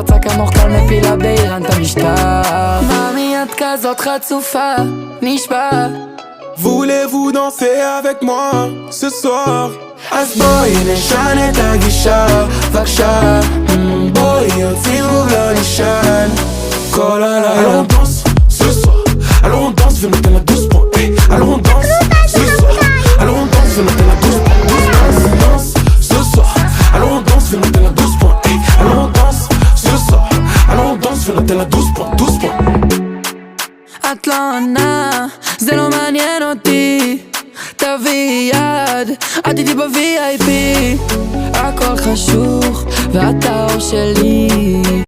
יצק המוחקל מפילה באיראן את המשטר. מאמי את כזאת חצופה, נשבע. Voulez-vous danser avec moi ce soir? אז בואי נשנה את הגישה, בבקשה. בואי הוציאו לא נשן כל הלילה. Allons on danse ce soir, allons on danse, viens monter la 12 points. Allons on danse ce soir, allons on danse, viens monter la 12 points. On danse ce soir, allons on danse, viens monter la 12 points. Allons on danse ce soir, allons on danse, viens monter la 12 points, 12 points. את לא עונה, זה לא מעניין אותי. תביא יד, את איתי ב-VIP. הכל חשוך, ואת האור שלי.